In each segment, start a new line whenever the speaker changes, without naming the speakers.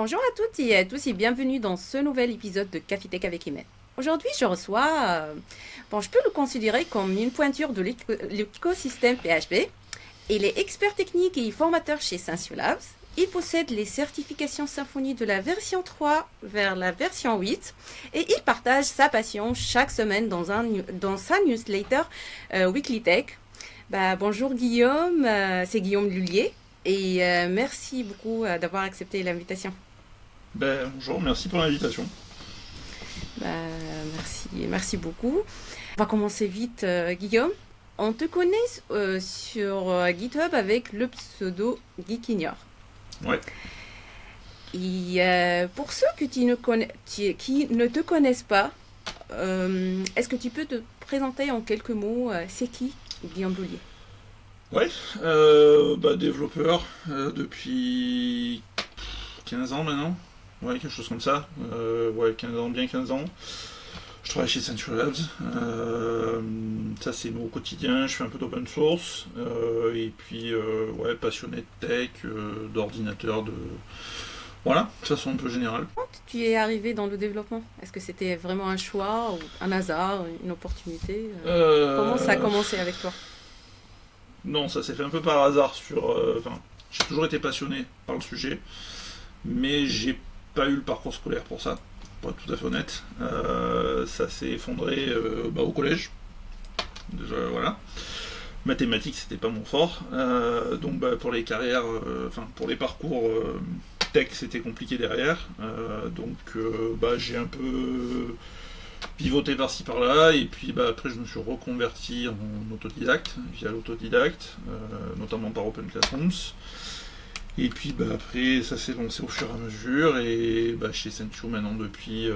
Bonjour à toutes et à tous et bienvenue dans ce nouvel épisode de Café avec Imen. Aujourd'hui, je reçois, je peux le considérer comme une pointure de l'écosystème PHP. Il est expert technique et formateur chez Sensio Labs. Il possède les certifications Symfony de la version 3 vers la version 8 et il partage sa passion chaque semaine dans sa newsletter Weekly Tech. Bonjour Guillaume, c'est Guillaume Lullier. Et merci beaucoup d'avoir accepté l'invitation.
Bonjour, merci pour l'invitation.
Bah, merci beaucoup. On va commencer vite, Guillaume. On te connaît sur GitHub avec le pseudo Geekignore.
Ouais.
Et pour ceux qui ne te connaissent pas, est-ce que tu peux te présenter en quelques mots, c'est qui Guillaume Lullier?
Ouais, développeur depuis 15 ans maintenant. Ouais, quelque chose comme ça. 15 ans, bien 15 ans. Je travaille chez Sensio Labs. Ça, c'est mon quotidien. Je fais un peu d'open source. Et puis, passionné de tech, d'ordinateur, de... Voilà, de façon un peu générale.
Quand tu es arrivé dans le développement, est-ce que c'était vraiment un choix, ou un hasard, une opportunité Comment ça a commencé avec toi?
Non, ça s'est fait un peu par hasard j'ai toujours été passionné par le sujet, mais j'ai pas eu le parcours scolaire pour ça, pour être tout à fait honnête. Ça s'est effondré au collège. Déjà, voilà. Mathématiques, c'était pas mon fort. Pour les carrières, pour les parcours tech, c'était compliqué derrière. J'ai un peu pivoté par-ci par-là, et puis après je me suis reconverti en autodidacte, via l'autodidacte, notamment par Open Classrooms. Et puis après ça s'est lancé au fur et à mesure, et chez Sensio maintenant depuis,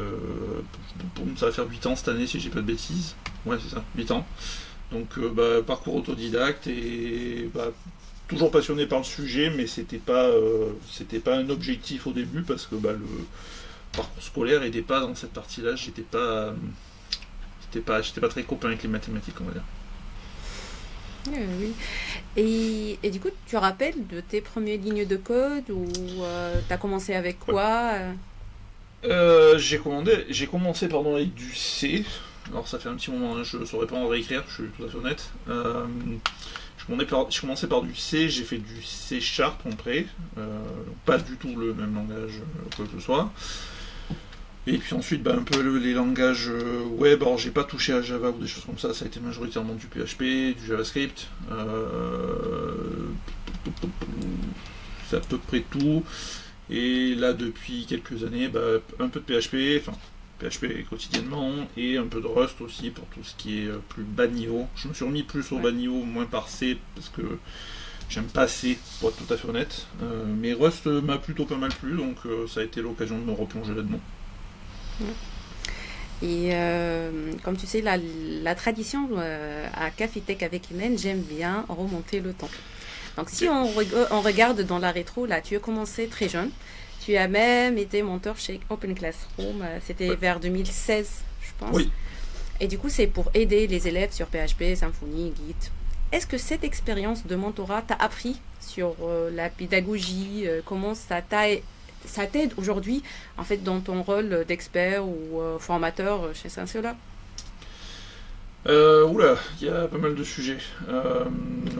ça va faire 8 ans cette année si j'ai pas de bêtises. Ouais, c'est ça, 8 ans. Donc parcours autodidacte, et toujours passionné par le sujet, mais c'était pas un objectif au début, parce que le parcours scolaire n'était pas dans cette partie-là. J'étais pas très copain avec les mathématiques, on va dire.
Oui. Et du coup, tu te rappelles de tes premières lignes de code, ou tu as commencé avec quoi
J'ai commencé avec du C. Alors ça fait un petit moment, hein, je ne saurais pas en réécrire, je suis tout à fait honnête. J'ai commencé par du C, j'ai fait du C# en pré, pas du tout le même langage quoi que ce soit. Et puis ensuite, un peu les langages web. Alors j'ai pas touché à Java ou des choses comme ça a été majoritairement du PHP, du JavaScript. C'est à peu près tout. Et là, depuis quelques années, un peu de PHP, PHP quotidiennement, et un peu de Rust aussi pour tout ce qui est plus bas niveau. Je me suis remis plus au bas niveau, moins par C, parce que j'aime pas C, pour être tout à fait honnête. Mais Rust m'a plutôt pas mal plu, donc ça a été l'occasion de me replonger là-dedans.
Et comme tu sais, la tradition à Café Tech avec Imen, j'aime bien remonter le temps. Donc si on regarde dans la rétro, là, tu as commencé très jeune. Tu as même été mentor chez Open Classroom. C'était vers 2016, je pense.
Oui.
Et du coup, c'est pour aider les élèves sur PHP, Symfony, Git. Est-ce que cette expérience de mentorat t'a appris sur la pédagogie, comment ça t'aide aujourd'hui, en fait, dans ton rôle d'expert ou formateur chez Sensio Labs?
Oula, il y a pas mal de sujets.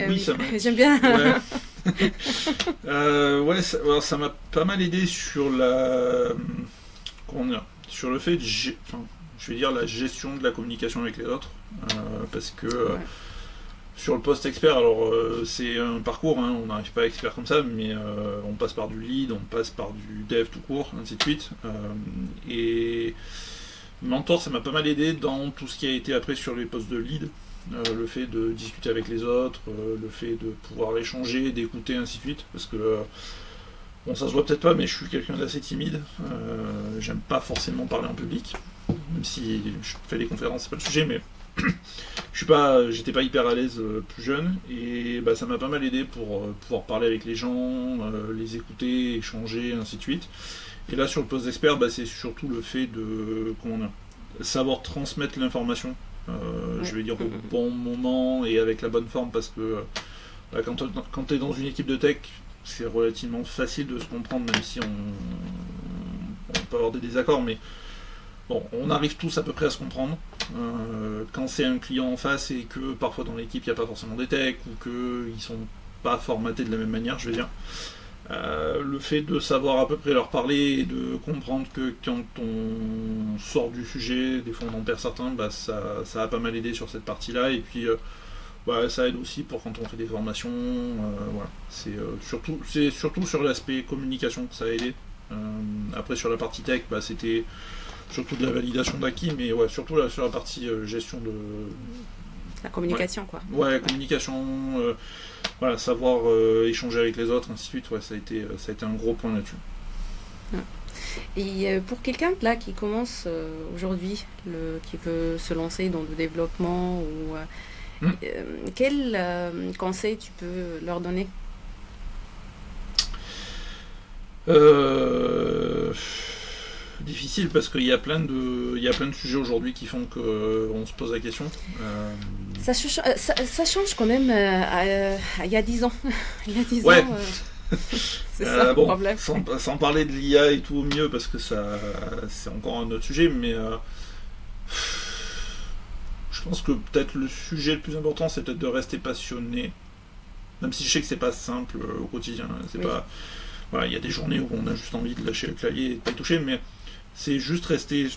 Oui, ça m'a...
J'aime bien.
Ouais. Ça m'a pas mal aidé sur sur le fait je vais dire la gestion de la communication avec les autres. Parce que sur le poste expert, alors c'est un parcours, hein, on n'arrive pas à expert comme ça, mais on passe par du lead, on passe par du dev tout court, ainsi de suite. Et mentor, ça m'a pas mal aidé dans tout ce qui a été après sur les postes de lead. Le fait de discuter avec les autres, le fait de pouvoir échanger, d'écouter, ainsi de suite. Parce que, ça se voit peut-être pas, mais je suis quelqu'un d'assez timide. J'aime pas forcément parler en public. Même si je fais des conférences, c'est pas le sujet, mais j'étais pas hyper à l'aise plus jeune. Et ça m'a pas mal aidé pour pouvoir parler avec les gens, les écouter, échanger, ainsi de suite. Et là, sur le poste d'expert, c'est surtout le fait de savoir transmettre l'information. Je vais dire au bon moment et avec la bonne forme, parce que quand tu es dans une équipe de tech, c'est relativement facile de se comprendre, même si on peut avoir des désaccords, mais bon, on arrive tous à peu près à se comprendre. Quand c'est un client en face et que parfois dans l'équipe il n'y a pas forcément des techs ou qu'ils sont pas formatés de la même manière, je veux dire. Le fait de savoir à peu près leur parler et de comprendre que quand on sort du sujet, des fois on en perd certains, bah ça a pas mal aidé sur cette partie-là. Et puis ça aide aussi pour quand on fait des formations. Voilà. C'est surtout sur l'aspect communication que ça a aidé. Après sur la partie tech, c'était surtout de la validation d'acquis, mais ouais, surtout là, sur la partie gestion de...
La communication, quoi.
Ouais, communication, voilà, savoir échanger avec les autres, ainsi de suite, ouais, ça a été un gros point là-dessus.
Et pour quelqu'un là qui commence aujourd'hui, qui veut se lancer dans le développement, quel conseil tu peux leur donner?
Difficile parce qu'il y a plein de sujets aujourd'hui qui font qu'on se pose la question.
Ça change quand même il y a 10 ans. Il y a 10
ouais.
ans, c'est ça le problème.
Sans parler de l'IA et tout, mieux, parce que c'est encore un autre sujet, mais je pense que peut-être le sujet le plus important, c'est peut-être de rester passionné, même si je sais que c'est pas simple au quotidien. C'est pas... Voilà, il y a des journées où on a juste envie de lâcher le clavier et de pas y toucher, mais c'est juste rester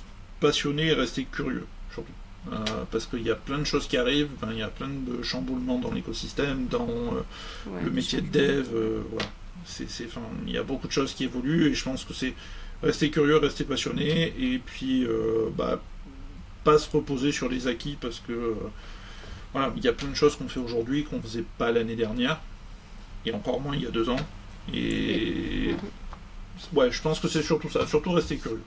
passionné et rester curieux, surtout. Parce qu'il y a plein de choses qui arrivent, il y a plein de chamboulements dans l'écosystème, dans le métier de dev, voilà. Il y a beaucoup de choses qui évoluent et je pense que c'est rester curieux, rester passionné et puis pas se reposer sur les acquis parce que voilà, il y a plein de choses qu'on fait aujourd'hui qu'on faisait pas l'année dernière et encore moins il y a 2 ans. Et ouais, je pense que c'est surtout ça, surtout rester curieux.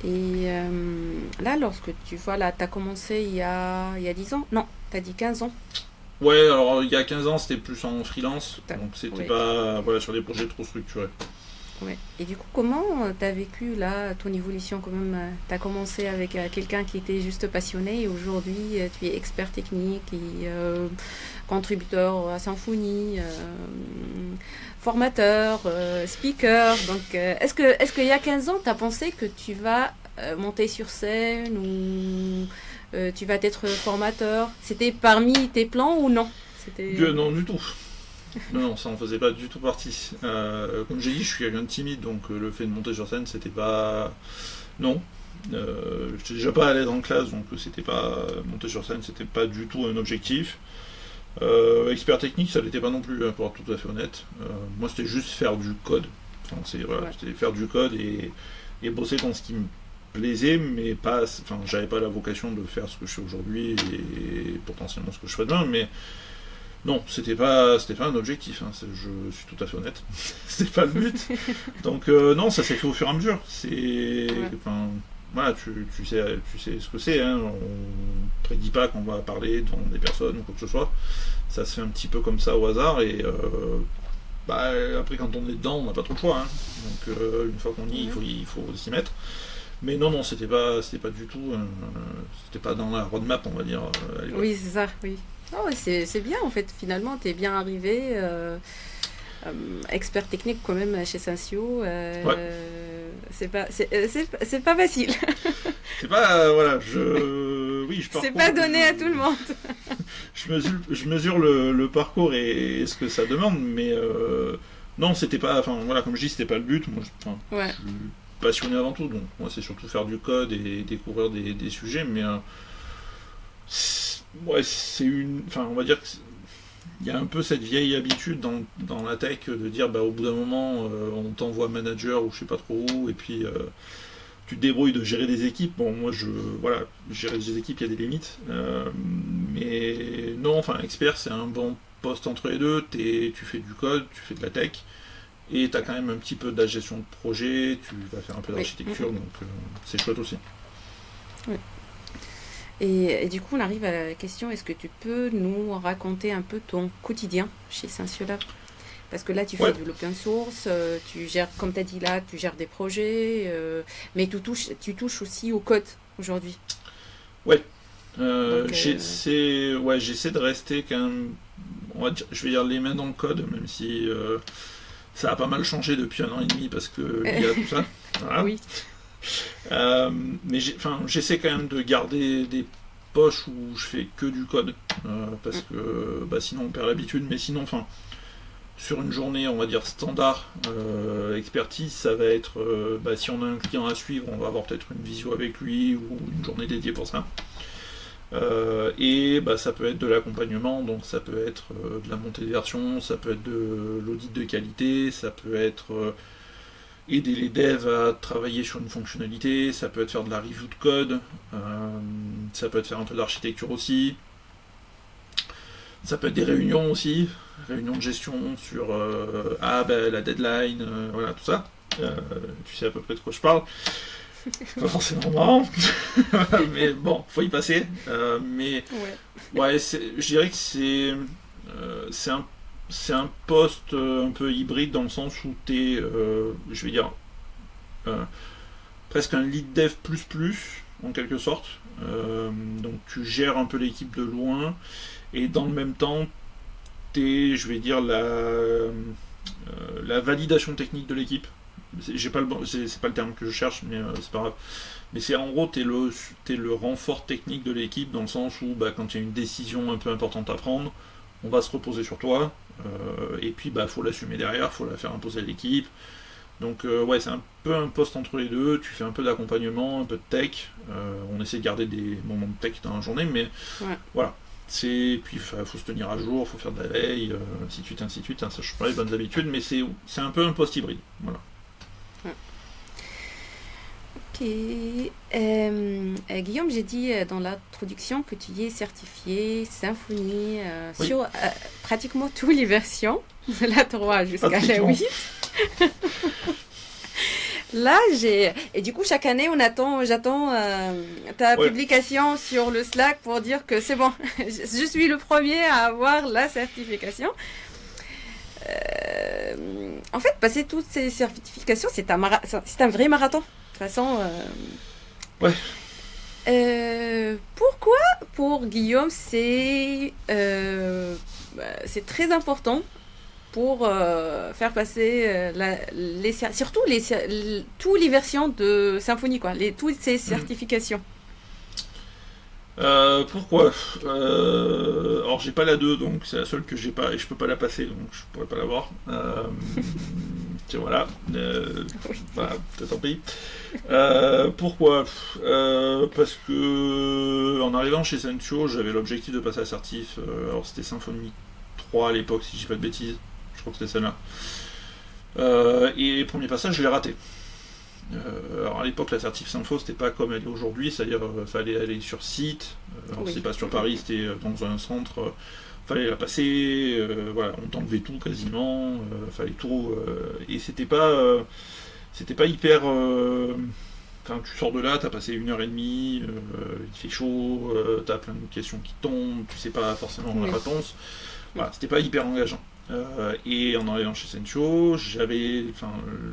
Et là, lorsque tu vois, là, tu as commencé il y a 10 ans? Non, tu as dit 15 ans.
Ouais, alors il y a 15 ans, c'était plus en freelance, donc c'était pas sur des projets trop structurés.
Ouais. Et du coup, comment tu as vécu là ton évolution quand même? Tu as commencé avec quelqu'un qui était juste passionné et aujourd'hui tu es expert technique et contributeur à Symfony, formateur, speaker. Donc, est-ce qu'il y a 15 ans, tu as pensé que tu vas monter sur scène ou tu vas être formateur? C'était parmi tes plans ou non?
Non, du tout. Non, ça en faisait pas du tout partie. Comme j'ai dit, je suis quelqu'un de timide, donc le fait de monter sur scène, c'était pas... Non. J'étais déjà pas à l'aise en classe, donc c'était pas... Monter sur scène, c'était pas du tout un objectif. Expert technique, ça l'était pas non plus, pour être tout à fait honnête. Moi, c'était juste faire du code. Enfin, c'était faire du code et bosser dans ce qui me plaisait, mais pas... Enfin, j'avais pas la vocation de faire ce que je fais aujourd'hui et potentiellement ce que je ferais demain, mais... Non, c'était pas un objectif, hein, je suis tout à fait honnête. C'était pas le but. Donc non, ça s'est fait au fur et à mesure. Voilà, tu sais ce que c'est, hein. On prédit pas qu'on va parler devant des personnes ou quoi que ce soit. Ça se fait un petit peu comme ça au hasard et après quand on est dedans, on n'a pas trop le choix, hein. Donc une fois qu'on y est, il faut s'y mettre. Mais non, c'était pas du tout, c'était pas dans la roadmap, on va dire. À l'époque.
Oui, c'est ça, oui. Oh, c'est bien en fait, finalement, tu es bien arrivé, expert technique quand même chez Sensio. C'est pas facile.
C'est pas, voilà, oui, je
c'est pas donné à tout le monde.
je mesure le parcours et ce que ça demande, mais non, c'était pas, enfin voilà, comme je dis, c'était pas le but. Moi, je suis passionné avant tout, donc moi c'est surtout faire du code et découvrir des sujets, mais c'est on va dire qu'il y a un peu cette vieille habitude dans la tech de dire au bout d'un moment on t'envoie manager ou je sais pas trop où et puis tu te débrouilles de gérer des équipes. Bon, moi gérer des équipes, il y a des limites, mais non, enfin expert c'est un bon poste entre les deux. Tu fais du code, tu fais de la tech et tu as quand même un petit peu de la gestion de projet, tu vas faire un peu d'architecture, donc c'est chouette aussi.
Oui. Et du coup, on arrive à la question, est-ce que tu peux nous raconter un peu ton quotidien chez Sensiolab? Parce que là, tu fais de l'open source, tu gères, comme tu as dit là, tu gères des projets, mais tu touches aussi au code aujourd'hui. Ouais.
J'essaie de rester quand même, je vais dire les mains dans le code, même si ça a pas mal changé depuis 1 an et demi parce que il y a tout ça. Voilà.
Oui.
Mais j'essaie quand même de garder des poches où je fais que du code parce que sinon on perd l'habitude. Mais sinon, sur une journée, on va dire standard expertise, ça va être si on a un client à suivre, on va avoir peut-être une visio avec lui ou une journée dédiée pour ça. Et ça peut être de l'accompagnement, donc ça peut être de la montée de version, ça peut être de l'audit de qualité, ça peut être aider les devs à travailler sur une fonctionnalité, ça peut être faire de la review de code, ça peut être faire un peu d'architecture aussi, ça peut être des réunions aussi, réunions de gestion sur la deadline, voilà tout ça. Tu sais à peu près de quoi je parle. Pas forcément marrant, mais bon, faut y passer. Je dirais que c'est un poste un peu hybride dans le sens où t'es, je vais dire, presque un lead dev plus en quelque sorte. Donc tu gères un peu l'équipe de loin et dans le même temps t'es, je vais dire, la validation technique de l'équipe. C'est pas le terme que je cherche, mais c'est pas grave. Mais c'est en gros, t'es le renfort technique de l'équipe dans le sens où quand il y a une décision un peu importante à prendre, on va se reposer sur toi, et puis faut l'assumer derrière, faut la faire imposer à l'équipe. Donc c'est un peu un poste entre les deux, tu fais un peu d'accompagnement, un peu de tech, on essaie de garder des moments de tech dans la journée, mais voilà. Puis il faut se tenir à jour, il faut faire de la veille, ainsi de suite, ça change pas les bonnes habitudes, mais c'est un peu un poste hybride. Voilà.
Ok. Guillaume, j'ai dit dans l'introduction que tu es certifié Symfony sur pratiquement toutes les versions, de la 3 jusqu'à la 8. Là, et du coup, chaque année, j'attends ta publication sur le Slack pour dire que c'est bon, je suis le premier à avoir la certification. En fait, passer toutes ces certifications, c'est un vrai marathon. De toute façon, pourquoi pour Guillaume c'est très important pour faire passer surtout toutes les versions de Symfony, toutes ces certifications.
Pourquoi alors j'ai pas la 2, donc c'est la seule que j'ai pas et je peux pas la passer, donc je pourrais pas l'avoir. Voilà, tant pis. Pourquoi parce que en arrivant chez Sensio, j'avais l'objectif de passer à certif. Alors c'était Symfony 3 à l'époque, si je dis pas de bêtises. Je crois que c'était celle-là. Et premier passage, je l'ai raté. Alors à l'époque, la certif Sympho, c'était pas comme elle est aujourd'hui, c'est-à-dire fallait aller sur site. C'est pas sur Paris, c'était dans un centre. Fallait la passer, on t'enlevait tout quasiment, fallait tout, et c'était pas hyper. Tu sors de là, t'as passé 1 h 30, il fait chaud, t'as plein de questions qui tombent, tu sais pas forcément la réponse. Voilà, c'était pas hyper engageant. Et en arrivant chez Sensio,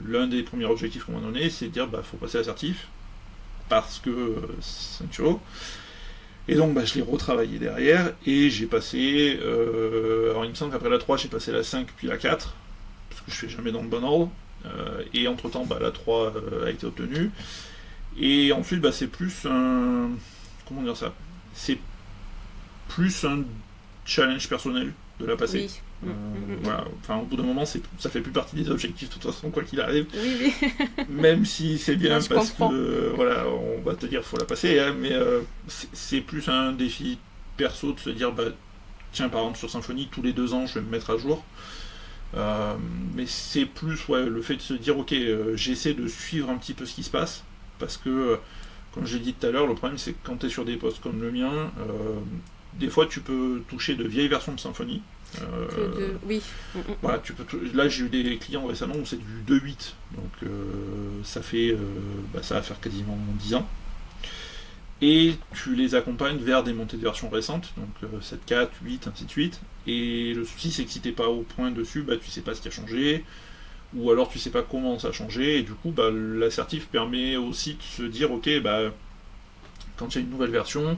l'un des premiers objectifs qu'on m'a donné, c'est de dire faut passer assertif parce que Sensio. Et donc je l'ai retravaillé derrière et j'ai passé. Alors il me semble qu'après la 3, j'ai passé la 5 puis la 4, parce que je fais jamais dans le bon ordre. Et entre temps, la 3 a été obtenue. Et ensuite, c'est plus un. Comment dire ça ? C'est plus un challenge personnel de la passer.
Oui.
Voilà. Au bout d'un moment, ça fait plus partie des objectifs de toute façon, quoi qu'il arrive.
Oui.
Même si c'est bien parce
comprends.
que on va te dire faut la passer, hein, mais c'est plus un défi perso de se dire tiens, par exemple sur Symfony, tous les 2 ans, je vais me mettre à jour. Mais c'est plus le fait de se dire ok, j'essaie de suivre un petit peu ce qui se passe, parce que comme j'ai dit tout à l'heure, le problème c'est que quand tu es sur des postes comme le mien, des fois tu peux toucher de vieilles versions de Symfony.
Oui.
Voilà, là j'ai eu des clients récemment où c'est du 2.8, donc ça va faire quasiment 10 ans. Et tu les accompagnes vers des montées de version récentes, donc 7.4, 8, ainsi de suite. Et le souci c'est que si t'es pas au point dessus, tu sais pas ce qui a changé, ou alors tu sais pas comment ça a changé, et du coup l'assertif permet aussi de se dire ok, quand il y a une nouvelle version,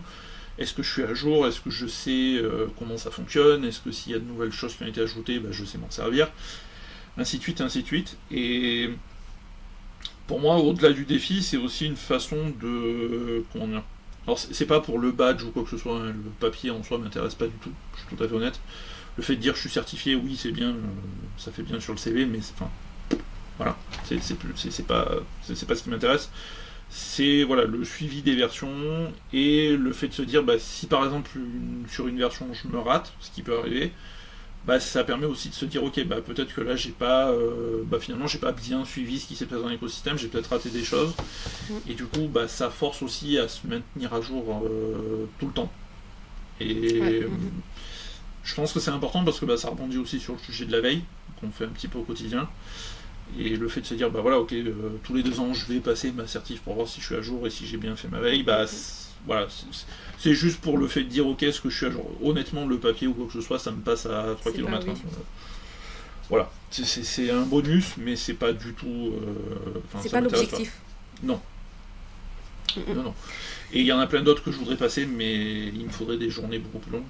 est-ce que je suis à jour, est-ce que je sais comment ça fonctionne, est-ce que s'il y a de nouvelles choses qui ont été ajoutées, je sais m'en servir, ainsi de suite, ainsi de suite. Et pour moi, au-delà du défi, c'est aussi une façon de... Comment dire? Alors, c'est pas pour le badge ou quoi que ce soit, hein, le papier en soi m'intéresse pas du tout, je suis tout à fait honnête. Le fait de dire je suis certifié, oui, c'est bien, ça fait bien sur le CV, mais enfin, voilà, c'est pas ce qui m'intéresse. C'est voilà, le suivi des versions et le fait de se dire si par exemple sur une version je me rate, ce qui peut arriver, ça permet aussi de se dire ok, peut-être que là j'ai pas finalement j'ai pas bien suivi ce qui s'est passé dans l'écosystème, j'ai peut-être raté des choses, et du coup ça force aussi à se maintenir à jour tout le temps. Et je pense que c'est important parce que ça rebondit aussi sur le sujet de la veille qu'on fait un petit peu au quotidien. Et le fait de se dire voilà, ok, tous les 2 ans je vais passer ma certif pour voir si je suis à jour et si j'ai bien fait ma veille, voilà, c'est juste pour le fait de dire ok, est-ce que je suis à jour. Honnêtement, le papier ou quoi que ce soit, ça me passe à 3 km. Oui. Voilà, c'est un bonus, mais c'est pas du tout.
C'est pas l'objectif.
Non. Non. Et il y en a plein d'autres que je voudrais passer, mais il me faudrait des journées beaucoup plus longues.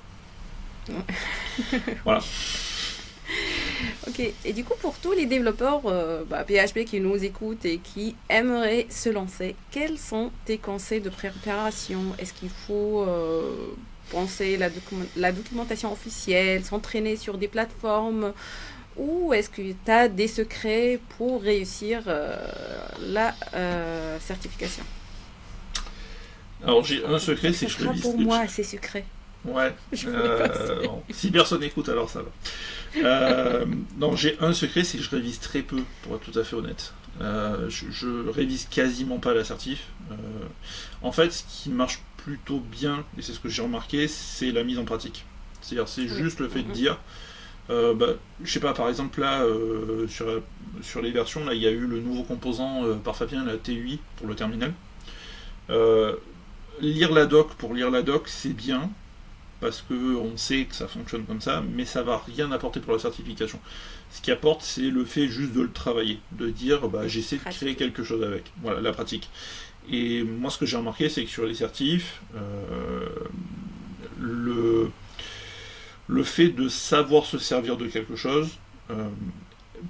Voilà.
Ok, et du coup pour tous les développeurs PHP qui nous écoutent et qui aimeraient se lancer, quels sont tes conseils de préparation? Est-ce qu'il faut penser la documentation officielle, s'entraîner sur des plateformes, ou est-ce que tu as des secrets pour réussir la certification?
Alors j'ai un secret, c'est que je révise.
Pour moi, c'est secret.
Ouais. Bon, si personne n'écoute, alors ça va. Non, j'ai un secret, c'est que je révise très peu, pour être tout à fait honnête. Je révise quasiment pas la certif. En fait, ce qui marche plutôt bien, et c'est ce que j'ai remarqué, c'est la mise en pratique. C'est-à-dire, c'est juste le fait de dire, je sais pas, par exemple là, sur les versions, là, il y a eu le nouveau composant par Fabien, la TUI, pour le terminal. Lire la doc pour lire la doc, c'est bien, parce qu'on sait que ça fonctionne comme ça, mais ça va rien apporter pour la certification. Ce qui apporte, c'est le fait juste de le travailler, de dire j'essaie de créer quelque chose avec. Voilà, la pratique. Et moi, ce que j'ai remarqué, c'est que sur les certifs, le fait de savoir se servir de quelque chose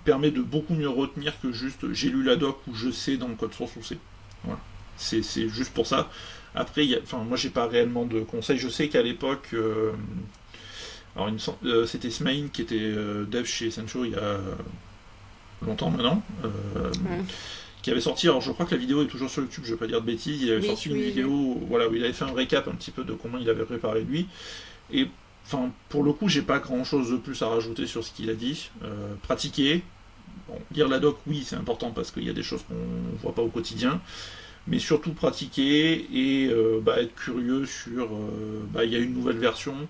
permet de beaucoup mieux retenir que juste j'ai lu la doc ou je sais dans le code source où c'est. Voilà. C'est juste pour ça. Après, moi j'ai pas réellement de conseils. Je sais qu'à l'époque, c'était Smaïn qui était dev chez Essential il y a longtemps maintenant, qui avait sorti, alors je crois que la vidéo est toujours sur YouTube, je vais pas dire de bêtises, il avait sorti une vidéo voilà, où il avait fait un récap un petit peu de comment il avait préparé lui. Et pour le coup, j'ai pas grand chose de plus à rajouter sur ce qu'il a dit. Pratiquer, lire la doc, oui, c'est important parce qu'il y a des choses qu'on voit pas au quotidien. Mais surtout pratiquer et être curieux sur il y a une nouvelle version,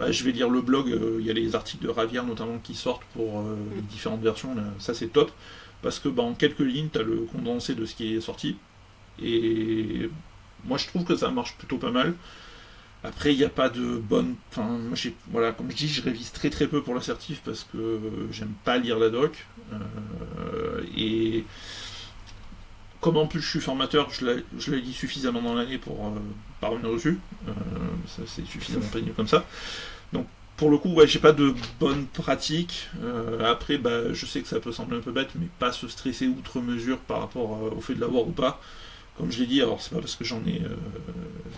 je vais lire le blog, il y a les articles de Ravière notamment qui sortent pour les différentes versions, là, ça c'est top, parce que en quelques lignes tu as le condensé de ce qui est sorti, et moi je trouve que ça marche plutôt pas mal. Après il n'y a pas de bonne... voilà, comme je dis, je révise très très peu pour l'assertif parce que j'aime pas lire la doc, et... Comme en plus je suis formateur, je la lis suffisamment dans l'année pour pas revenir dessus. Ça c'est suffisamment pénible comme ça. Donc pour le coup, j'ai pas de bonne pratique. Après, je sais que ça peut sembler un peu bête, mais pas se stresser outre mesure par rapport au fait de l'avoir ou pas. Comme je l'ai dit, alors c'est pas parce que j'en ai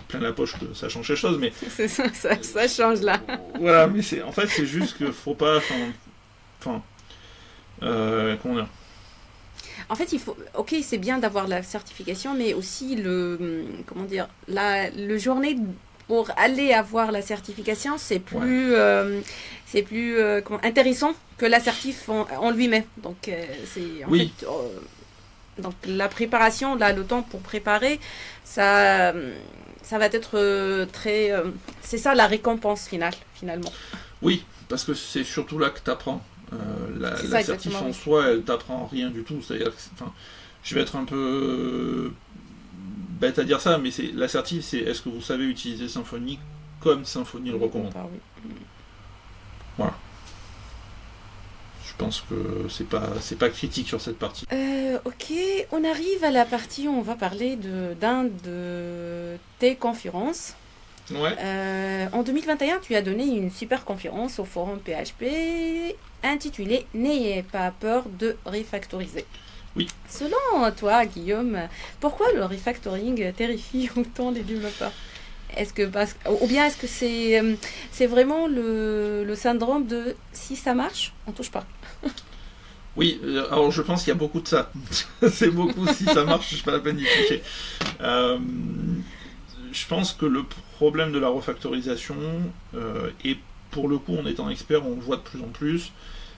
plein la poche que ça change les choses, mais...
ça change là.
Voilà, mais en fait c'est juste que faut pas... comment dire ?
En fait, il faut. Ok, c'est bien d'avoir la certification, mais aussi le journée pour aller avoir la certification, c'est plus, intéressant que l'assertif en lui-même. Donc, donc la préparation, là, le temps pour préparer, ça va être très. C'est ça la récompense finale, finalement.
Oui, parce que c'est surtout là que tu apprends. La certif en soi, elle t'apprend rien du tout. C'est-à-dire que, je vais être un peu bête à dire ça, mais la certif, c'est est-ce que vous savez utiliser Symfony comme Symfony le recommande. Voilà. Je pense que c'est pas critique sur cette partie.
Ok, on arrive à la partie où on va parler d'un de tes conférences.
Ouais.
En 2021, tu as donné une super conférence au forum PHP intitulée N'ayez pas peur de refactoriser.
Oui.
Selon toi, Guillaume, pourquoi le refactoring terrifie autant les développeurs? Ou bien est-ce que c'est vraiment le syndrome de si ça marche, on touche pas?
Oui, alors je pense qu'il y a beaucoup de ça. C'est beaucoup, si ça marche, c'est pas la peine d'y toucher. Euh, je pense que le problème de la refactorisation, et pour le coup, en étant expert, on le voit de plus en plus,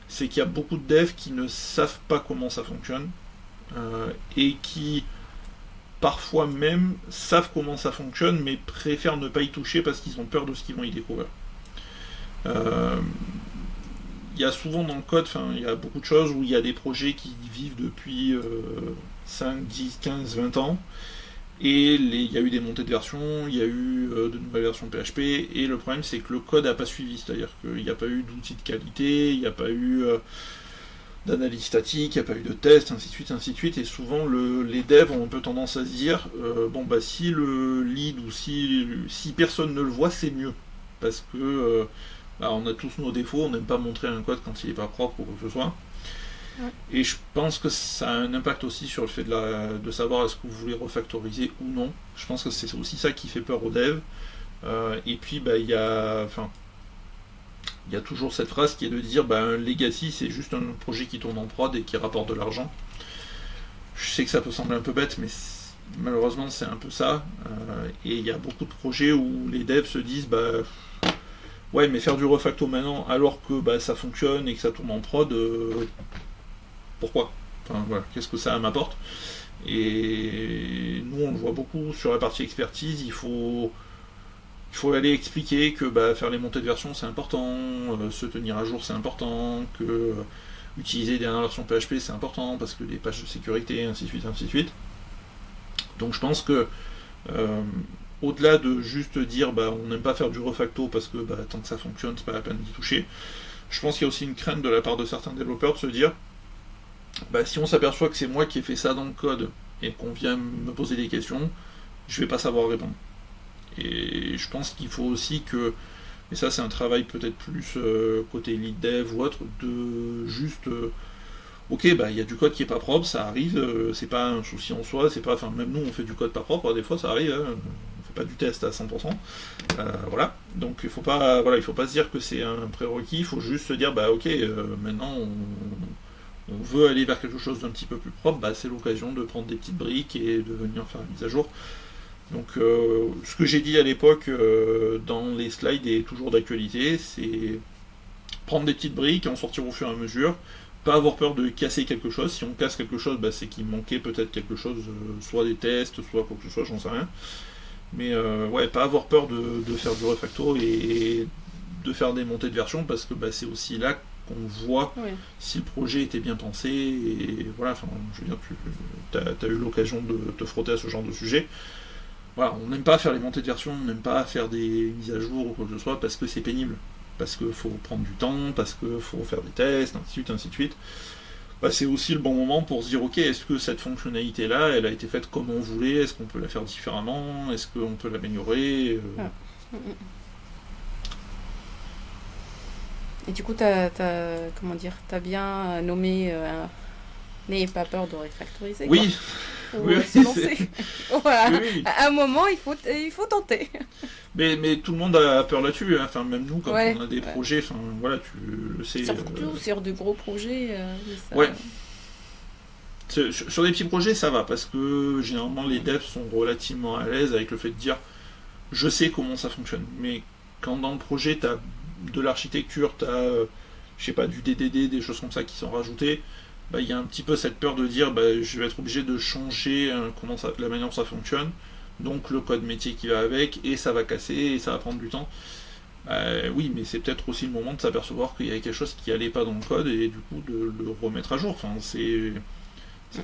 c'est qu'il y a beaucoup de devs qui ne savent pas comment ça fonctionne, et qui parfois même savent comment ça fonctionne, mais préfèrent ne pas y toucher parce qu'ils ont peur de ce qu'ils vont y découvrir. Euh, Il y a souvent dans le code, il y a beaucoup de choses où il y a des projets qui vivent depuis 5, 10, 15, 20 ans. Et il y a eu des montées de version, il y a eu de nouvelles versions PHP, et le problème c'est que le code n'a pas suivi, c'est-à-dire qu'il n'y a pas eu d'outils de qualité, il n'y a pas eu d'analyse statique, il n'y a pas eu de test, ainsi de suite, ainsi de suite, et souvent les devs ont un peu tendance à se dire, bon bah si le lead ou si personne ne le voit, c'est mieux, parce que bah, on a tous nos défauts, on n'aime pas montrer un code quand il n'est pas propre ou quoi que ce soit.
Ouais.
Et je pense que ça a un impact aussi sur le fait de savoir est-ce que vous voulez refactoriser ou non. Je pense que c'est aussi ça qui fait peur aux devs. Et puis bah, il y a toujours cette phrase qui est de dire bah, un legacy c'est juste un projet qui tourne en prod et qui rapporte de l'argent. Je sais que ça peut sembler un peu bête, mais malheureusement c'est un peu ça. Et il y a beaucoup de projets où les devs se disent bah ouais mais faire du refacto maintenant alors que bah, ça fonctionne et que ça tourne en prod, pourquoi? Enfin voilà, qu'est-ce que ça m'apporte? Et nous on le voit beaucoup sur la partie expertise, il faut aller expliquer que bah, faire les montées de version c'est important, se tenir à jour c'est important, que utiliser des dernières versions PHP c'est important parce que les pages de sécurité, ainsi de suite, ainsi de suite. Donc je pense que euh, au-delà de juste dire bah, on n'aime pas faire du refacto parce que bah, tant que ça fonctionne c'est pas la peine d'y toucher, je pense qu'il y a aussi une crainte de la part de certains développeurs de se dire bah, si on s'aperçoit que c'est moi qui ai fait ça dans le code et qu'on vient me poser des questions, je vais pas savoir répondre. Et je pense qu'il faut aussi que, et ça c'est un travail peut-être plus côté lead dev ou autre, de juste, ok, bah il y a du code qui est pas propre, ça arrive, c'est pas un souci en soi, c'est pas, enfin même nous on fait du code pas propre, des fois ça arrive, hein, on fait pas du test à 100%, voilà. Donc il faut pas se dire que c'est un prérequis, il faut juste se dire bah ok, maintenant on veut aller vers quelque chose d'un petit peu plus propre, bah c'est l'occasion de prendre des petites briques et de venir faire une mise à jour. Donc ce que j'ai dit à l'époque dans les slides est toujours d'actualité, c'est prendre des petites briques et en sortir au fur et à mesure, pas avoir peur de casser quelque chose, si on casse quelque chose bah, c'est qu'il manquait peut-être quelque chose, soit des tests, soit quoi que ce soit, j'en sais rien. Mais ouais, pas avoir peur de faire du refacto et de faire des montées de version parce que bah, c'est aussi là qu'on voit
Oui.
si le projet était bien pensé et voilà, enfin je veux dire, tu as eu l'occasion de te frotter à ce genre de sujet. Voilà, on n'aime pas faire les montées de version, on n'aime pas faire des mises à jour ou quoi que ce soit parce que c'est pénible. Parce qu'il faut prendre du temps, parce qu'il faut faire des tests, ainsi de suite, ainsi de suite. Bah, c'est aussi le bon moment pour se dire ok, est-ce que cette fonctionnalité-là, elle a été faite comme on voulait, est-ce qu'on peut la faire différemment, est-ce qu'on peut l'améliorer
Ah. Et du coup, t'as bien nommé N'ayez pas peur de refactoriser.
Oui,
Quoi.
oui,
Se lancer. Voilà.
oui, oui.
À un moment, il faut tenter.
Mais tout le monde a peur là-dessus, hein. Enfin même nous quand
Ouais,
on a des
ouais.
projets, enfin voilà, tu le sais.
Surtout sur de gros projets. Oui, ça...
Ouais. Sur des petits projets, ça va, parce que généralement les devs sont relativement à l'aise avec le fait de dire je sais comment ça fonctionne. Mais quand dans le projet, tu as de l'architecture, tu as, je sais pas, du DDD, des choses comme ça qui sont rajoutées, bah, il y a un petit peu cette peur de dire bah, je vais être obligé de changer la manière dont ça fonctionne, donc le code métier qui va avec, et ça va casser, et ça va prendre du temps. Oui, mais c'est peut-être aussi le moment de s'apercevoir qu'il y avait quelque chose qui allait pas dans le code, et du coup de le remettre à jour. Enfin, c'est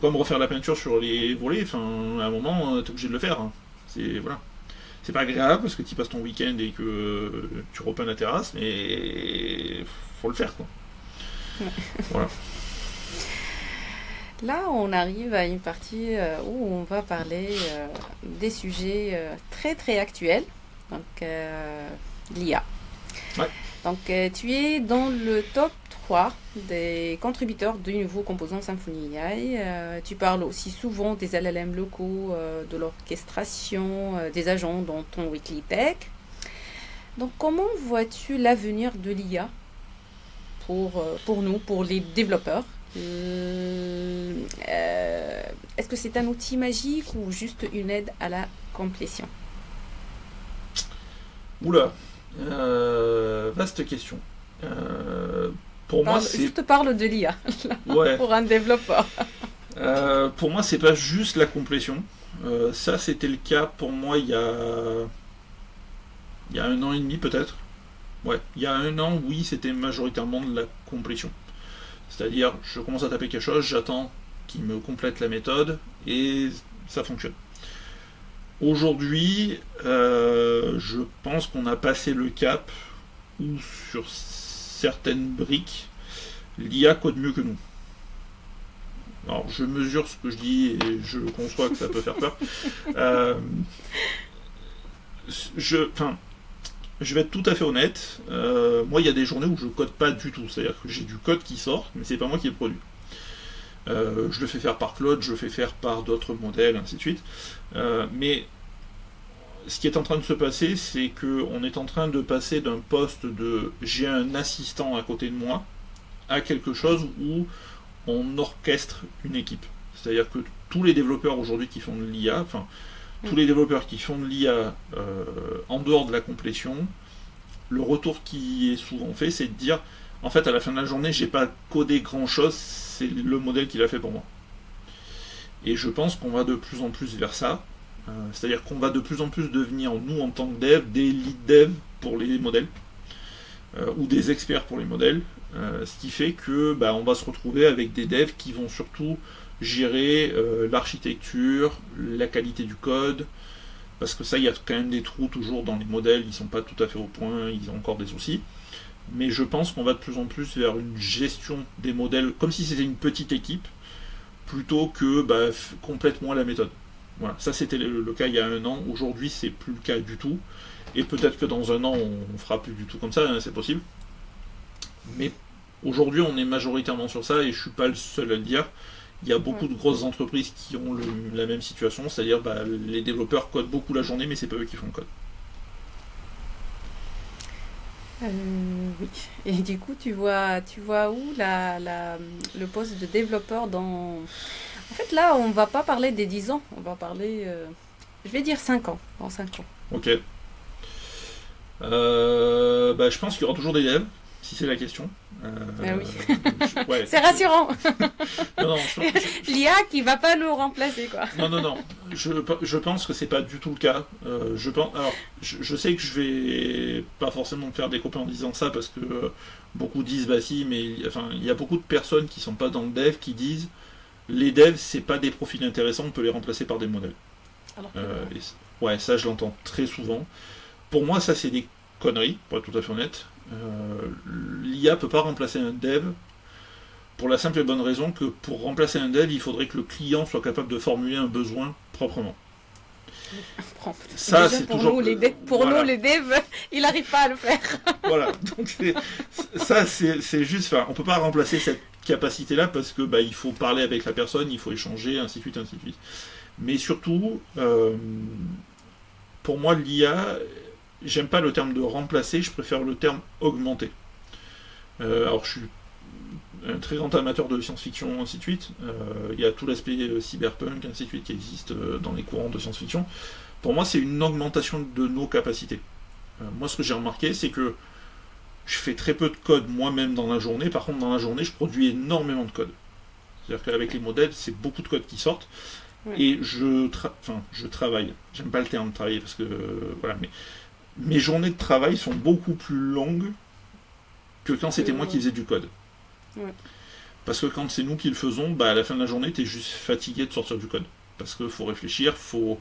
comme refaire la peinture sur les volets, enfin, à un moment, t'es obligé de le faire. Hein. Voilà. C'est pas agréable parce que tu passes ton week-end et que tu repeins la terrasse, mais faut le faire, quoi.
Ouais.
Voilà.
Là, on arrive à une partie où on va parler des sujets très très actuels. donc l'IA.
Ouais.
Donc tu es dans le top 3 des contributeurs du nouveau composant Symfony AI. Tu parles aussi souvent des LLM locaux, de l'orchestration, des agents dans ton Weekly Tech. Donc comment vois-tu l'avenir de l'IA pour nous, pour les développeurs? Est-ce que c'est un outil magique ou juste une aide à la complétion?
Oula, vaste question. Pour moi,
Juste parle de l'IA
ouais.
pour un développeur.
Pour moi, c'est pas juste la complétion. Ça, c'était le cas pour moi il y a 1 an et demi peut-être. Ouais, il y a 1 an, oui, c'était majoritairement de la complétion. C'est-à-dire, je commence à taper quelque chose, j'attends qu'il me complète la méthode et ça fonctionne. Aujourd'hui, je pense qu'on a passé le cap où sur certaines briques, l'IA code mieux que nous. Alors, je mesure ce que je dis et je conçois que ça peut faire peur. Je vais être tout à fait honnête. Moi, il y a des journées où je code pas du tout. C'est-à-dire que j'ai du code qui sort, mais c'est pas moi qui le produis. Je le fais faire par Claude, je le fais faire par d'autres modèles, ainsi de suite. Mais ce qui est en train de se passer, c'est qu'on est en train de passer d'un poste de j'ai un assistant à côté de moi à quelque chose où on orchestre une équipe. C'est-à-dire que tous les développeurs aujourd'hui qui font de l'IA, tous les développeurs qui font de l'IA en dehors de la complétion, le retour qui est souvent fait, c'est de dire en fait, à la fin de la journée, j'ai pas codé grand chose, c'est le modèle qui l'a fait pour moi. Et je pense qu'on va de plus en plus vers ça. C'est-à-dire qu'on va de plus en plus devenir, nous en tant que dev, des lead dev pour les modèles, ou des experts pour les modèles. Ce qui fait que on va se retrouver avec des devs qui vont surtout gérer l'architecture, la qualité du code, parce que ça, il y a quand même des trous toujours dans les modèles, ils sont pas tout à fait au point, ils ont encore des soucis. Mais je pense qu'on va de plus en plus vers une gestion des modèles, comme si c'était une petite équipe, plutôt que complètement la méthode. Voilà, ça c'était le cas il y a 1 an, aujourd'hui c'est plus le cas du tout, et peut-être que dans 1 an on fera plus du tout comme ça, hein, c'est possible. Mais aujourd'hui on est majoritairement sur ça, et je suis pas le seul à le dire. Il y a beaucoup de grosses entreprises qui ont la même situation, c'est-à-dire les développeurs codent beaucoup la journée, mais c'est pas eux qui font le code.
Oui. Et du coup, tu vois où le poste de développeur dans... En fait, là, on va pas parler des 10 ans, on va parler, je vais dire 5 ans, dans 5 ans.
Ok. Je pense qu'il y aura toujours des devs, si c'est la question.
Ah oui.
Ouais.
C'est rassurant.
Non,
L'IA qui va pas nous remplacer, quoi.
Non. Je pense que c'est pas du tout le cas. Je sais que je vais pas forcément me faire des copains en disant ça, parce que beaucoup disent si, mais il y a beaucoup de personnes qui sont pas dans le dev qui disent les devs c'est pas des profils intéressants, on peut les remplacer par des modèles.
Alors
ouais, ça je l'entends très souvent. Pour moi, ça c'est des conneries, pour être tout à fait honnête. L'IA peut pas remplacer un dev, pour la simple et bonne raison que pour remplacer un dev, il faudrait que le client soit capable de formuler un besoin proprement.
Ça, c'est pour toujours... nous, les devs, il n'arrive pas à le faire.
Voilà, donc c'est juste, on peut pas remplacer cette capacité-là, parce que il faut parler avec la personne, il faut échanger, ainsi de suite, ainsi de suite. Mais surtout, pour moi, l'IA, j'aime pas le terme de remplacer, je préfère le terme augmenter. Alors, je suis un très grand amateur de science-fiction, ainsi de suite. Il y a tout l'aspect cyberpunk, ainsi de suite, qui existe dans les courants de science-fiction. Pour moi, c'est une augmentation de nos capacités. Moi, ce que j'ai remarqué, c'est que je fais très peu de code moi-même dans la journée. Par contre, dans la journée, je produis énormément de code. C'est-à-dire qu'avec les modèles, c'est beaucoup de code qui sortent. Ouais. Et je travaille. J'aime pas le terme travailler, parce que voilà, mais mes journées de travail sont beaucoup plus longues que quand c'était moi qui faisais du code. Ouais. Parce que quand c'est nous qui le faisons, à la fin de la journée, tu es juste fatigué de sortir du code. Parce qu'il faut réfléchir, il faut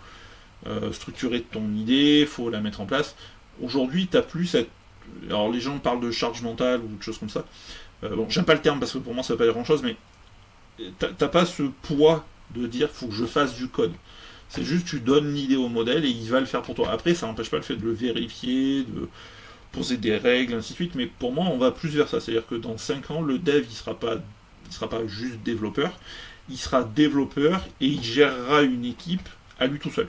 structurer ton idée, il faut la mettre en place. Aujourd'hui, tu n'as plus cette... Alors les gens parlent de charge mentale ou de choses comme ça. J'aime pas le terme parce que pour moi ça veut pas dire grand chose, mais t'as pas ce poids de dire faut que je fasse du code. C'est juste tu donnes l'idée au modèle et il va le faire pour toi. Après, ça n'empêche pas le fait de le vérifier, de poser des règles, ainsi de suite, mais pour moi, on va plus vers ça. C'est-à-dire que dans 5 ans, le dev, il sera pas juste développeur, il sera développeur et il gérera une équipe à lui tout seul.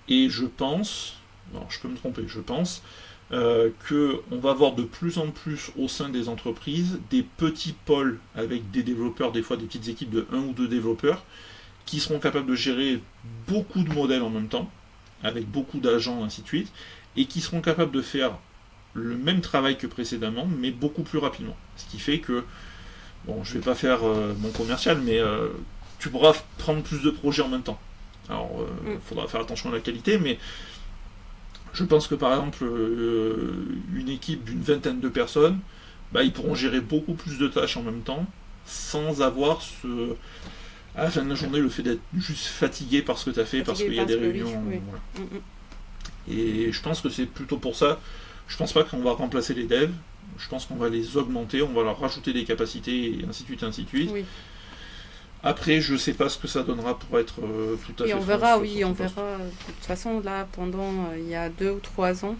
Et je pense, non, je peux me tromper, je pense qu'on va avoir de plus en plus au sein des entreprises des petits pôles avec des développeurs, des fois des petites équipes de 1 ou 2 développeurs, qui seront capables de gérer beaucoup de modèles en même temps, avec beaucoup d'agents, ainsi de suite, et qui seront capables de faire le même travail que précédemment, mais beaucoup plus rapidement. Ce qui fait que, bon, je vais pas faire mon commercial, mais tu pourras prendre plus de projets en même temps. Alors, il faudra faire attention à la qualité, mais je pense que par exemple, une équipe d'une vingtaine de personnes, bah, ils pourront gérer beaucoup plus de tâches en même temps, sans avoir à la fin de la journée le fait d'être juste fatigué par ce que tu as fait, parce qu'il y a des réunions. Oui. Voilà. Et je pense que c'est plutôt pour ça. Je pense pas qu'on va remplacer les devs, je pense qu'on va les augmenter, on va leur rajouter des capacités, et ainsi de suite, ainsi de suite. Oui. Après, je sais pas ce que ça donnera pour être tout à fait.
Et on verra, oui, on verra. De toute façon, là, pendant il y a 2 ou 3 ans,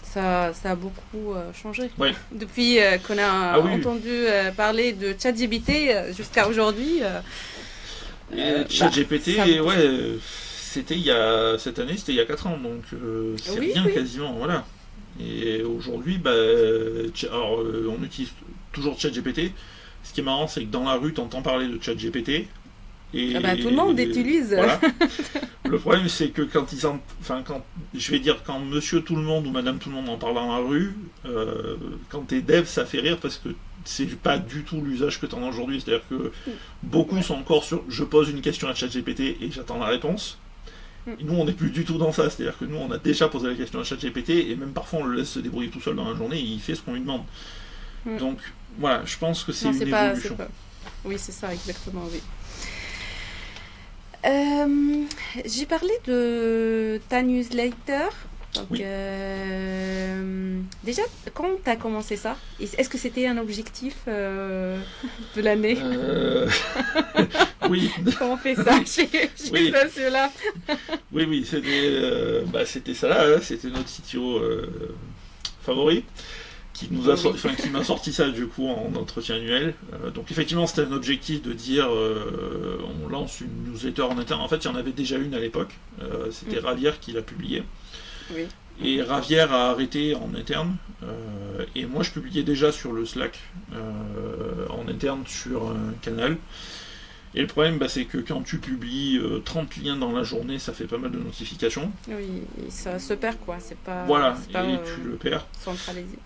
ça a beaucoup changé.
Ouais.
Depuis qu'on a entendu parler de ChatGPT jusqu'à aujourd'hui.
ChatGPT, c'était cette année, c'était il y a 4 ans, donc c'est rien quasiment, voilà. Et aujourd'hui, on utilise toujours ChatGPT. Ce qui est marrant, c'est que dans la rue, tu entends parler de ChatGPT. Et
tout le monde utilise.
Voilà. Le problème, c'est que quand monsieur tout le monde ou madame tout le monde en parle dans la rue, quand t'es dev, ça fait rire parce que c'est pas du tout l'usage que t'en as aujourd'hui. C'est-à-dire que beaucoup sont encore sur je pose une question à ChatGPT et j'attends la réponse. Et nous, on n'est plus du tout dans ça. C'est-à-dire que nous, on a déjà posé la question à ChatGPT et même parfois, on le laisse se débrouiller tout seul dans la journée et il fait ce qu'on lui demande. Donc, voilà, je pense que c'est une évolution.
Oui, c'est ça, exactement, oui. J'ai parlé de ta newsletter. Donc, déjà, quand tu as commencé ça, est-ce que c'était un objectif de l'année
Oui.
Comment on fait ça chez ceux-là
Oui, c'était ça là, c'était notre CTO favori. Qui m'a sorti ça du coup en entretien annuel. Donc effectivement c'était un objectif de dire on lance une newsletter en interne. En fait il y en avait déjà une à l'époque, c'était Ravière qui l'a publiée. Oui. Et Ravière a arrêté en interne et moi je publiais déjà sur le Slack en interne sur un canal. Et le problème c'est que quand tu publies 30 liens dans la journée, ça fait pas mal de notifications.
Oui, ça se perd quoi, c'est pas.
Voilà,
c'est pas,
tu le perds.
Centralisé.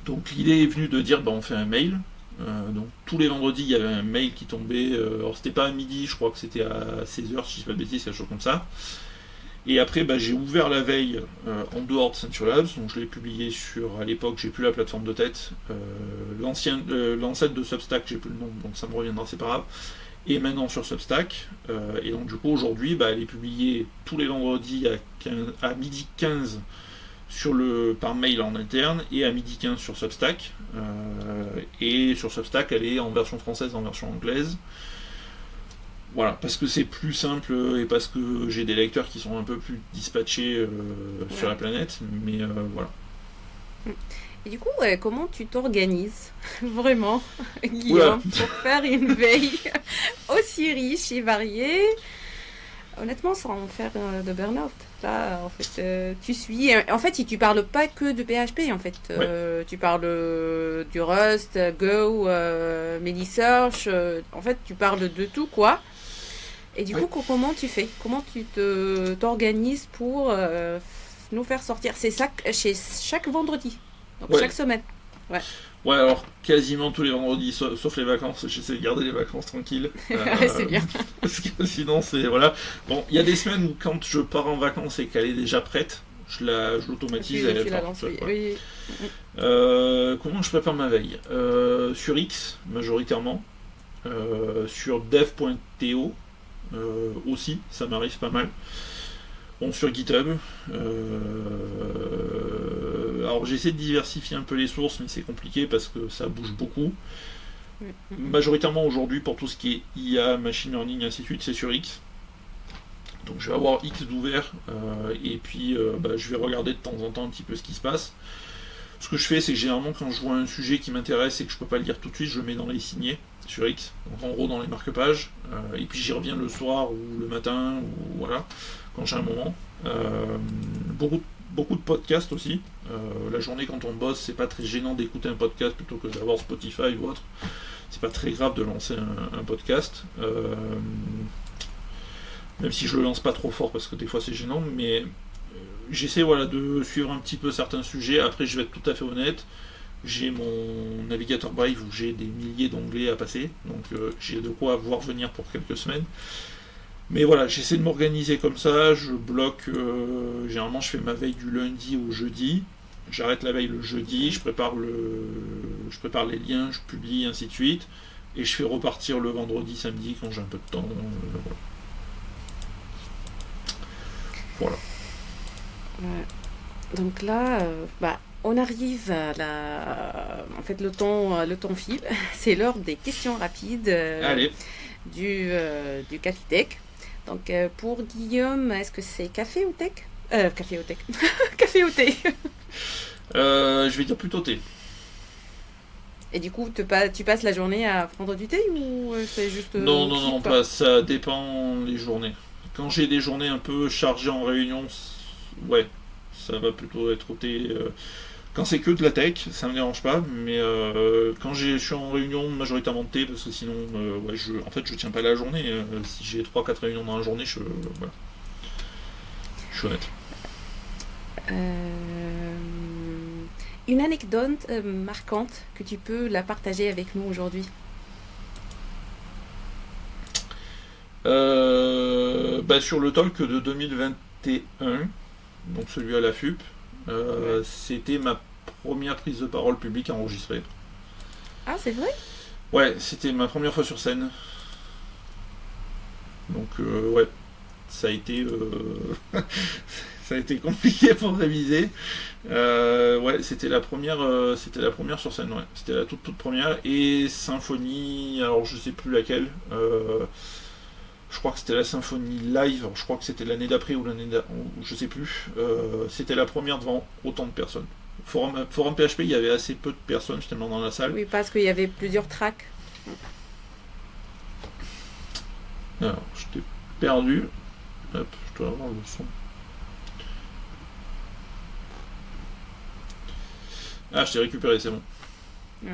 Donc l'idée est venue de dire on fait un mail. Donc tous les vendredis il y avait un mail qui tombait. Alors c'était pas à midi, je crois que c'était à 16h si je dis pas de bêtises, quelque chose comme ça. Et après j'ai ouvert la veille en dehors de Century Labs, donc je l'ai publié sur, à l'époque j'ai plus la plateforme de tête, l'ancêtre de Substack, j'ai plus le nom, donc ça me reviendra, c'est pas grave. Et maintenant sur Substack, et donc du coup aujourd'hui elle est publiée tous les vendredis à midi 15 par mail en interne et à midi 15 sur Substack. Et sur Substack, elle est en version française, en version anglaise. Voilà, parce que c'est plus simple et parce que j'ai des lecteurs qui sont un peu plus dispatchés sur la planète. Mais voilà.
Et du coup, comment tu t'organises vraiment, Guillaume, pour faire une veille aussi riche et variée, honnêtement, sans faire de burn-out? Là, en fait, tu suis. En fait, tu parles pas que de PHP, en fait. Tu parles du Rust, Go, Melisearch. En fait, tu parles de tout, quoi. Et du coup, comment tu fais? Comment tu t'organises pour nous faire sortir? C'est ça chez chaque vendredi, donc chaque semaine.
Ouais, alors quasiment tous les vendredis, sauf les vacances, j'essaie de garder les vacances tranquilles.
C'est bien.
Parce que sinon, c'est. Voilà. Bon, il y a des semaines où quand je pars en vacances et qu'elle est déjà prête, je l'automatise et elle part toute seule. Oui. Comment je prépare ma veille? Sur X, majoritairement. Sur dev.to aussi, ça m'arrive pas mal. Bon, sur GitHub. Alors j'essaie de diversifier un peu les sources, mais c'est compliqué parce que ça bouge beaucoup. Majoritairement aujourd'hui, pour tout ce qui est IA, machine learning, ainsi de suite, c'est sur X. Donc je vais avoir X d'ouvert, et puis je vais regarder de temps en temps un petit peu ce qui se passe. Ce que je fais, c'est que généralement quand je vois un sujet qui m'intéresse et que je peux pas le lire tout de suite, je le mets dans les signés sur X, donc en gros dans les marque-pages, et puis j'y reviens le soir ou le matin, ou voilà, quand j'ai un moment. Beaucoup de podcasts aussi. La journée quand on bosse, c'est pas très gênant d'écouter un podcast plutôt que d'avoir Spotify ou autre. C'est pas très grave de lancer un podcast. Même si je le lance pas trop fort parce que des fois c'est gênant, mais j'essaie de suivre un petit peu certains sujets. Après, je vais être tout à fait honnête, j'ai mon navigateur Brave où j'ai des milliers d'onglets à passer, donc j'ai de quoi voir venir pour quelques semaines. Mais voilà, j'essaie de m'organiser comme ça, je bloque, généralement je fais ma veille du lundi au jeudi, j'arrête la veille le jeudi, je prépare les liens, je publie, ainsi de suite, et je fais repartir le vendredi, samedi quand j'ai un peu de temps. Voilà.
Donc là, on arrive à En fait, le temps file. C'est l'heure des questions rapides
Allez.
du Cafitech. Donc, pour Guillaume, est-ce que c'est café ou tech Café ou tech. Café ou thé.
Je vais dire plutôt thé.
Et du coup, tu passes la journée à prendre du thé ou c'est juste...
Non, ça dépend les journées. Quand j'ai des journées un peu chargées en réunion, ouais, ça va plutôt être au thé. Quand c'est que de la tech, ça me dérange pas, mais quand je suis en réunion, majoritairement de thé, parce que sinon, je tiens pas la journée. Si j'ai 3-4 réunions dans la journée, voilà. Je suis honnête.
Une anecdote marquante que tu peux la partager avec nous aujourd'hui.
Sur le talk de 2021, donc celui à la FUP, c'était ma première prise de parole publique enregistrée.
Ah, c'est vrai?
Ouais, c'était ma première fois sur scène. Donc ouais, ça a été ça a été compliqué pour réviser. Ouais, c'était la première sur scène, ouais. C'était la toute première. Et symphonie, alors je sais plus laquelle. Je crois que c'était la symphonie live, je crois que c'était l'année d'après ou je sais plus. C'était la première devant autant de personnes. Forum PHP, il y avait assez peu de personnes finalement dans la salle.
Oui, parce qu'il y avait plusieurs tracks.
Alors, je t'ai perdu. Hop, je dois avoir le son. Ah, je t'ai récupéré, c'est bon.
Oui.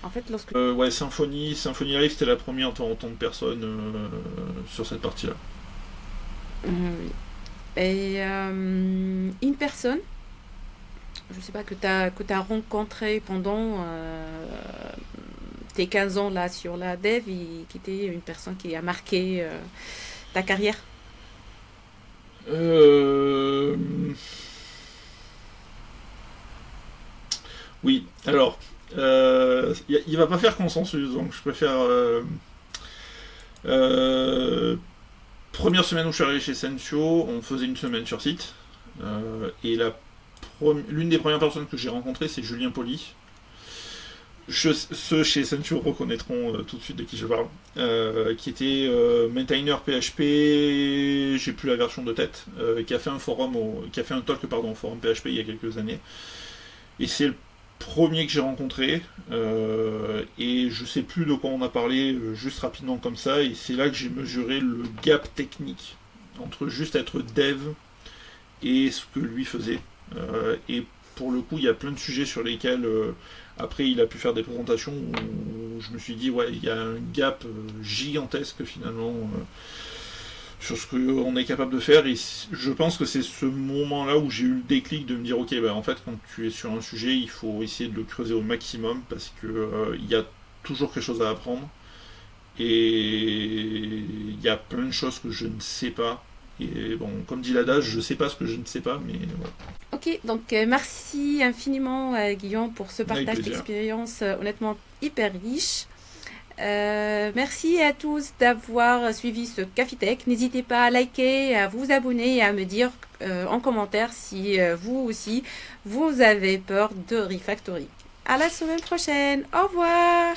En fait, lorsque...
ouais, Symphonie Live, c'était la première devant autant de personnes sur cette partie-là.
Oui. Et une personne, je sais pas, que tu as rencontré pendant tes 15 ans là sur la dev, et qui était une personne qui a marqué ta carrière.
Oui, alors, il va pas faire consensus, donc je préfère... première semaine où je suis arrivé chez Sensio, on faisait une semaine sur site, et l'une des premières personnes que j'ai rencontrées, c'est Julien Poli. Ceux chez Sensio reconnaîtront tout de suite de qui je parle, qui était maintainer PHP, j'ai plus la version de tête, qui a fait un talk au forum PHP il y a quelques années. Et c'est le premier que j'ai rencontré, et je sais plus de quoi on a parlé, juste rapidement comme ça, et c'est là que j'ai mesuré le gap technique entre juste être dev et ce que lui faisait. Et pour le coup, il y a plein de sujets sur lesquels après il a pu faire des présentations où je me suis dit ouais, il y a un gap gigantesque finalement sur ce qu'on est capable de faire, et je pense que c'est ce moment-là où j'ai eu le déclic de me dire ok, en fait quand tu es sur un sujet, il faut essayer de le creuser au maximum parce que il y a toujours quelque chose à apprendre, et il y a plein de choses que je ne sais pas, et bon, comme dit l'adage, je sais pas ce que je ne sais pas, mais voilà.
Ok, donc merci infiniment Guillaume pour ce partage d'expérience honnêtement hyper riche. Merci à tous d'avoir suivi ce Cafitech. N'hésitez pas à liker, à vous abonner et à me dire en commentaire si vous aussi vous avez peur de Refactory. À la semaine prochaine. Au revoir.